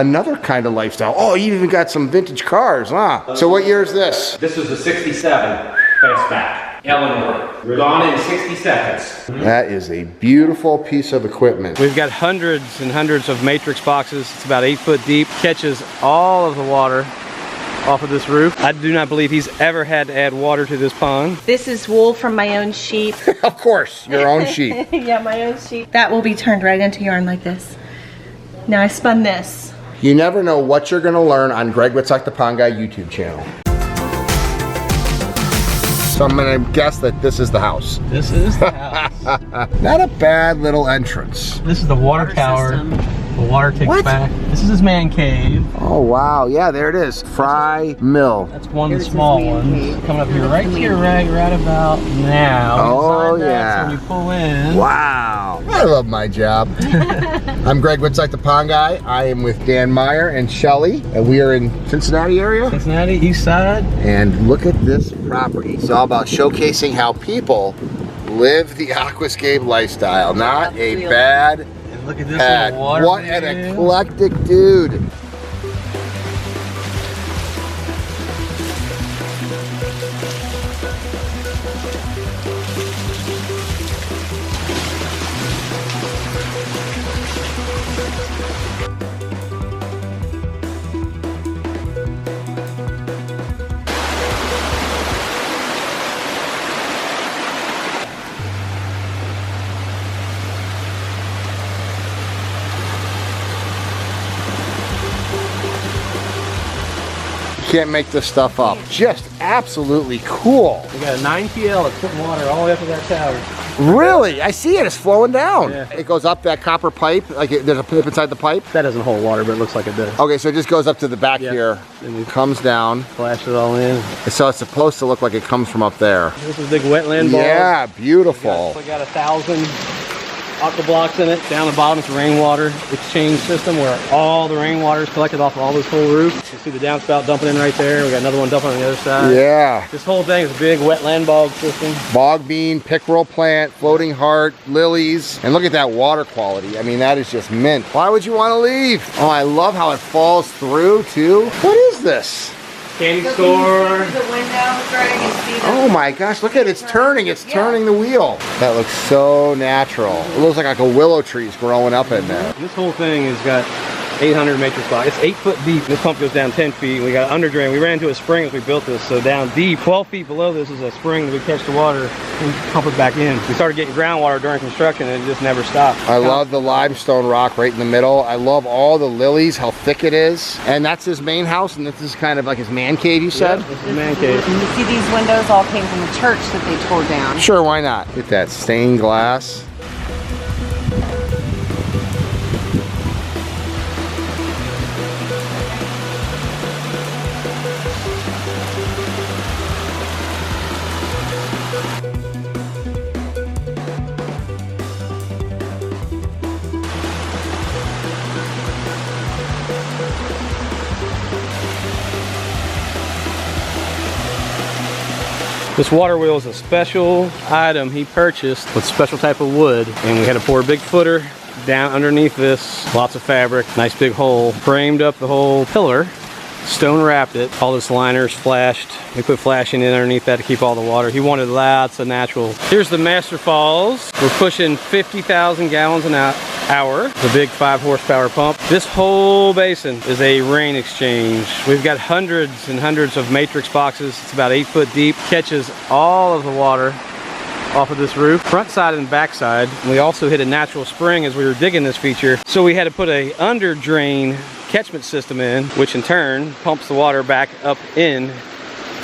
another kind of lifestyle. Oh, you even got some vintage cars, huh? So what year is this? This was a 67 fastback, Eleanor. Gone in 60 seconds. That is a beautiful piece of equipment. We've got hundreds and hundreds of matrix boxes. It's about 8 foot deep. Catches all of the water off of this roof. I do not believe he's ever had to add water to this pond. This is wool from my own sheep. Of course, your own sheep. Yeah, my own sheep. That will be turned right into yarn like this. Now I spun this. You never know what you're gonna learn on Greg Wittstock the Pond Guy YouTube channel. So I'm gonna guess that this is the house. This is the house. Not a bad little entrance. This is the water tower. system. The water takes back. This is his man cave. Oh wow, yeah, there it is. Fry Mill. That's one of the small ones. Coming up here, right about now. Oh Inside that, yeah. so when you pull in. Wow. I love my job. I'm Greg Wittstock the Pond Guy. I am with Dan Meyer and Shelly, and we are in Cincinnati area. Cincinnati, east side. And look at this property. It's all about showcasing how people live the aquascape lifestyle. Not a bad Look at this pad. little water. What an eclectic dude. Can't make this stuff up. Just absolutely cool. We got a 9 PL that's putting water all the way up to that tower. Really? I see it. It's flowing down. Yeah. It goes up that copper pipe. Like there's a pipe inside the pipe. That doesn't hold water, but it looks like it does. Okay, so it just goes up to the back Yeah. here. And we Comes down. flash it all in. So it's supposed to look like it comes from up there. This is a big wetland ball. Yeah, beautiful. We got 1,000 aqua blocks in it. Down the bottom, it's a rainwater exchange system where all the rainwater is collected off of all this whole roof. You see the downspout dumping in right there. We got another one dumping on the other side. Yeah. This whole thing is a big wetland bog system. Bog bean, pickerel plant, floating heart, lilies. And look at that water quality. I mean, that is just mint. Why would you want to leave? Oh, I love how it falls through too. What is this? Candy store. The window, Greg, and see the Oh my gosh, look at it. It's turning. It's turning the wheel. That looks so natural. It looks like a willow tree's growing up in there. This whole thing has got 800 matrix blocks. It's 8 foot deep. This pump goes down 10 feet. We got an under drain. We ran into a spring as we built this. So down deep, 12 feet below this is a spring that we catch the water and pump it back in. We started getting groundwater during construction and it just never stopped. I love the limestone rock right in the middle. I love all the lilies, how thick it is. And that's his main house, and this is kind of like his man cave, you said? This is a man cave. And you see these windows all came from the church that they tore down. Sure, why not? Get that stained glass. This water wheel is a special item he purchased with special type of wood, and we had to pour a big footer down underneath this, lots of fabric, nice big hole, framed up the whole pillar, stone wrapped it, all this liners flashed. We put flashing in underneath that to keep all the water. He wanted lots of natural. Here's the Master Falls. We're pushing 50,000 gallons an hour. It's a big 5 horsepower pump. This whole basin is a rain exchange. We've got hundreds and hundreds of matrix boxes. It's about 8 foot deep. Catches all of the water off of this roof, front side and back side. We also hit a natural spring as we were digging this feature. So we had to put a under drain catchment system in, which in turn pumps the water back up in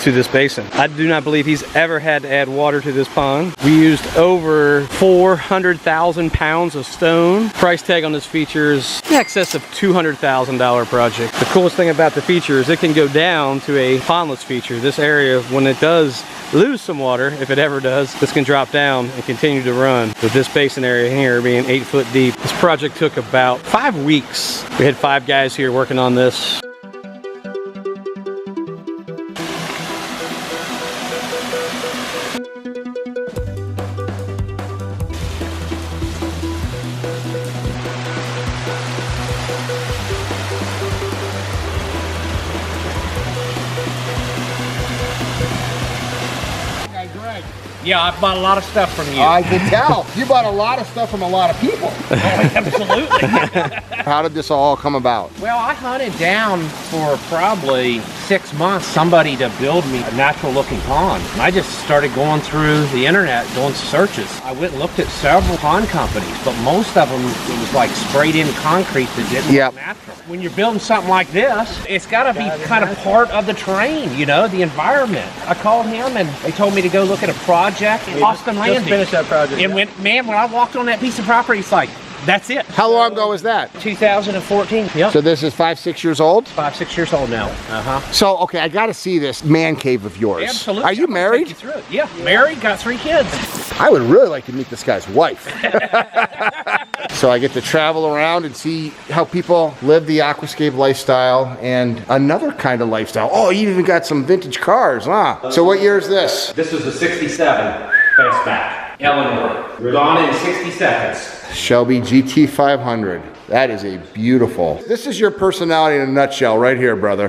to this basin. I do not believe he's ever had to add water to this pond. We used over 400,000 pounds of stone. Price tag on this feature is in excess of $200,000 project. The coolest thing about the feature is it can go down to a pondless feature. This area, when it does lose some water, if it ever does, this can drop down and continue to run. With this basin area here being 8 foot deep, this project took about 5 weeks. We had 5 guys here working on this. Yeah, I bought a lot of stuff from you. I can tell. You bought a lot of stuff from a lot of people. Absolutely. How did this all come about? Well, I hunted down for probably 6 months somebody to build me a natural looking pond. I just started going through the internet doing searches. I went and looked at several pond companies, but most of them, it was like sprayed in concrete that didn't look natural. When you're building something like this, it's got to be kind of part of the terrain, you know, the environment. I called him and they told me to go look at a project in Austin Landing. Just finished that project. And when I walked on that piece of property, it's like, that's it. How long ago was that? 2014. Yep. So this is 5, 6 years old? 5, 6 years old now. So, okay, I gotta see this man cave of yours. Absolutely. Are you married? Take you through it. Yeah, married, got 3 kids. I would really like to meet this guy's wife. So I get to travel around and see how people live the aquascape lifestyle and another kind of lifestyle. Oh, you even got some vintage cars, huh? So what year is this? This was the 67 Fastback. Eleanor. We're on in 60 seconds. Shelby GT500. That is a beautiful. This is your personality in a nutshell right here, brother.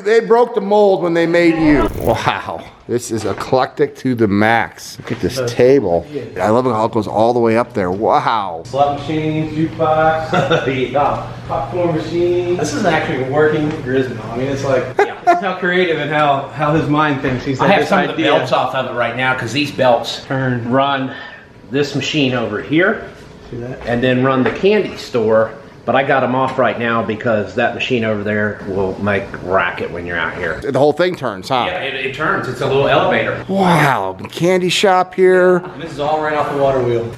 They broke the mold when they made you. Wow, this is eclectic to the max. Look at this table. I love how it goes all the way up there. Wow. Slot machine, jukebox, popcorn machine. This is actually a working Grismo. I mean, it's like, this is how creative and how his mind thinks. He's I have some of the belts off of it right now because these belts run this machine over here. And then run the candy store, but I got them off right now because that machine over there will make racket when you're out here. The whole thing turns, huh? Yeah, it turns. It's a little elevator. Wow, the candy shop here. And this is all right off the water wheel.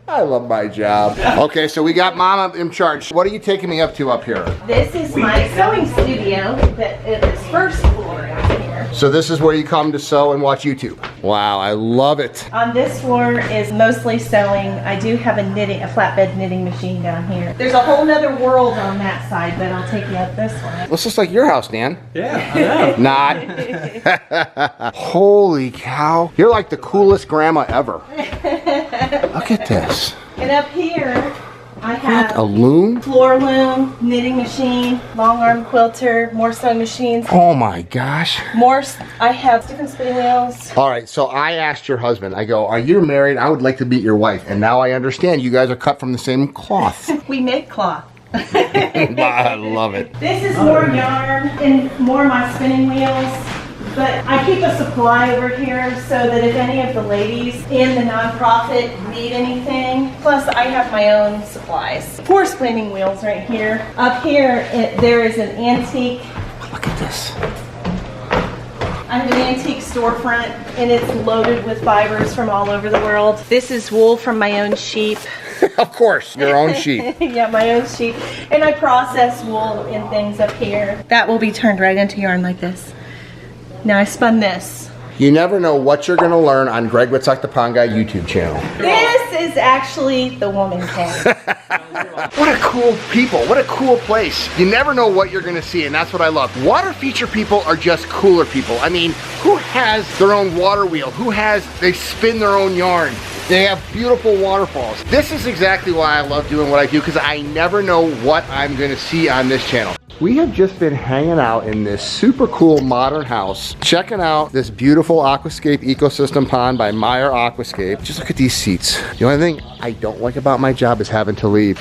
I love my job. Okay, so we got Mama in charge. What are you taking me up to up here? This is my sewing studio that is first floor out here. So this is where you come to sew and watch YouTube. Wow, I love it. On this floor is mostly sewing. I do have a flatbed knitting machine down here. There's a whole nother world on that side, but I'll take you up this one. Looks just like your house, Dan. Yeah, I know. Not. Holy cow. You're like the coolest grandma ever. Look at this. And up here, I have A loom? floor loom, knitting machine, long arm quilter, more sewing machines. Oh my gosh. I have different spinning wheels. All right, so I asked your husband, I go, are you married? I would like to meet your wife. And now I understand you guys are cut from the same cloth. We make cloth. I love it. This is more yarn and more my spinning wheels. But I keep a supply over here so that if any of the ladies in the nonprofit need anything, plus I have my own supplies. 4 spinning wheels right here. Up here, there is an antique. Look at this. I have an antique storefront and it's loaded with fibers from all over the world. This is wool from my own sheep. Of course, your own sheep. Yeah, my own sheep. And I process wool in things up here. That will be turned right into yarn like this. Now I spun this. You never know what you're going to learn on Greg Wittstock the Pond Guy YouTube channel. This is actually the woman cave. What a cool people. What a cool place. You never know what you're going to see, and that's what I love. Water feature people are just cooler people. I mean, who has their own water wheel? They spin their own yarn. They have beautiful waterfalls. This is exactly why I love doing what I do, because I never know what I'm going to see on this channel. We have just been hanging out in this super cool modern house, checking out this beautiful Aquascape ecosystem pond by Meyer Aquascape. Just look at these seats. The only thing I don't like about my job is having to leave.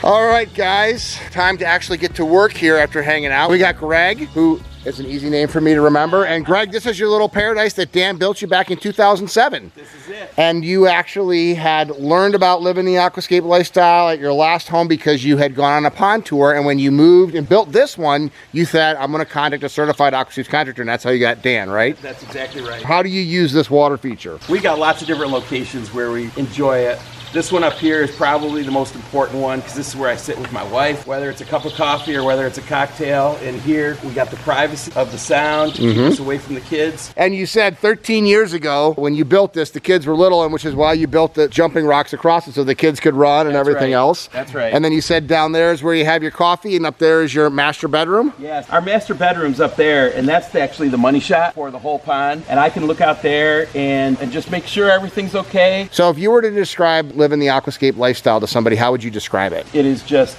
All right, guys, time to actually get to work here after hanging out. We got Greg, who is an easy name for me to remember. And Greg, this is your little paradise that Dan built you back in 2007. This is it. And you actually had learned about living the aquascape lifestyle at your last home because you had gone on a pond tour. And when you moved and built this one, you said, I'm gonna contact a certified aquascape contractor, and that's how you got Dan, right? That's exactly right. How do you use this water feature? We got lots of different locations where we enjoy it. This one up here is probably the most important one because this is where I sit with my wife, whether it's a cup of coffee or whether it's a cocktail. And here we got the privacy of the sound to keep us away from the kids. And you said 13 years ago when you built this, the kids were little, and which is why you built the jumping rocks across it so the kids could run and everything else. That's right. And then you said down there is where you have your coffee, and up there is your master bedroom? Yes, our master bedroom's up there, and that's actually the money shot for the whole pond. And I can look out there and just make sure everything's okay. So if you were to describe living the aquascape lifestyle to somebody, how would you describe it? It is just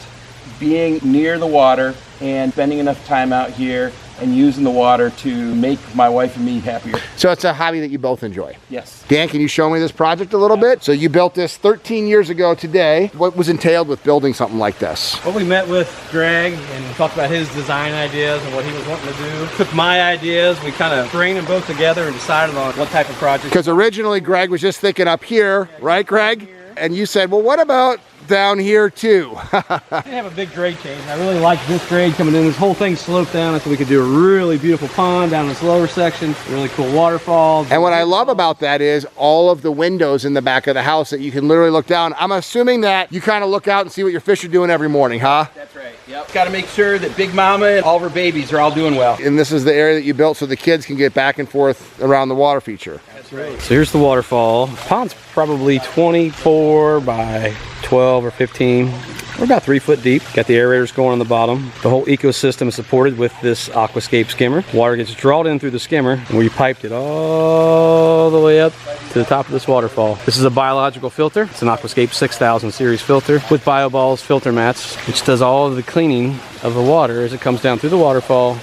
being near the water and spending enough time out here and using the water to make my wife and me happier. So it's a hobby that you both enjoy? Yes. Dan, can you show me this project a little bit? So you built this 13 years ago today. What was entailed with building something like this? Well, we met with Greg and talked about his design ideas and what he was wanting to do. Took my ideas, we kind of brained them both together and decided on what type of project. Because originally Greg was just thinking up here, right, Greg? And you said, well, what about down here too? I didn't have a big grade change. I really liked this grade coming in. This whole thing sloped down so we could do a really beautiful pond down this lower section, really cool waterfall. And what I love about that is all of the windows in the back of the house that you can literally look down. I'm assuming that you kind of look out and see what your fish are doing every morning, huh? That's right. Yep. Got to make sure that Big Mama and all of her babies are all doing well. And this is the area that you built so the kids can get back and forth around the water feature. That's right. So here's the waterfall. Pond's probably 24 by 12 or 15. We're about 3 foot deep. Got the aerators going on the bottom. The whole ecosystem is supported with this Aquascape skimmer. Water gets drawn in through the skimmer, and we piped it all the way up to the top of this waterfall. This is a biological filter. It's an Aquascape 6000 series filter with BioBall's filter mats, which does all of the cleaning of the water as it comes down through the waterfall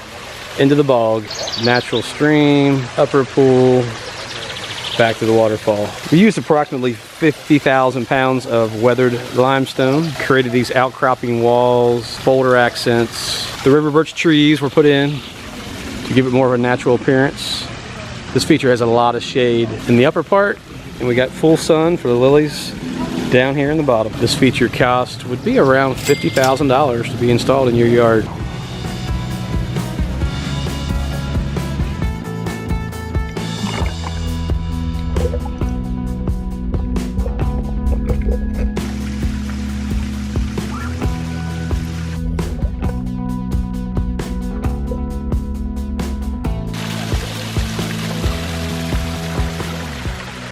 into the bog, natural stream, upper pool, back to the waterfall. We used approximately 50,000 pounds of weathered limestone, created these outcropping walls, boulder accents. The river birch trees were put in to give it more of a natural appearance. This feature has a lot of shade in the upper part, and we got full sun for the lilies down here in the bottom. This feature cost would be around $50,000 to be installed in your yard.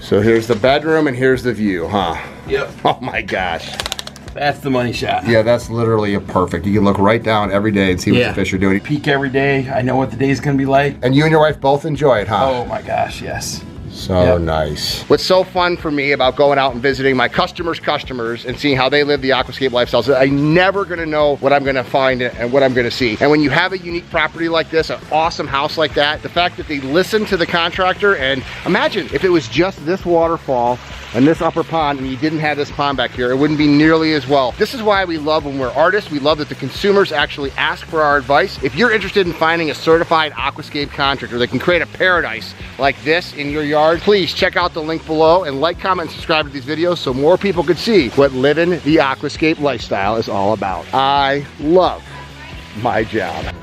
So here's the bedroom and here's the view, huh? Yep. Oh my gosh. That's the money shot. Yeah, that's literally perfect. You can look right down every day and see what the fish are doing. Peek every day. I know what the day's gonna be like. And you and your wife both enjoy it, huh? Oh my gosh, yes. So nice. What's so fun for me about going out and visiting my customers' customers and seeing how they live the aquascape lifestyle is that I'm never gonna know what I'm gonna find and what I'm gonna see. And when you have a unique property like this, an awesome house like that, the fact that they listen to the contractor, and imagine if it was just this waterfall and this upper pond and you didn't have this pond back here, it wouldn't be nearly as well. This is why we love when we're artists. We love that the consumers actually ask for our advice. If you're interested in finding a certified aquascape contractor that can create a paradise like this in your yard, please check out the link below and like, comment, and subscribe to these videos so more people could see what living the aquascape lifestyle is all about. I love my job.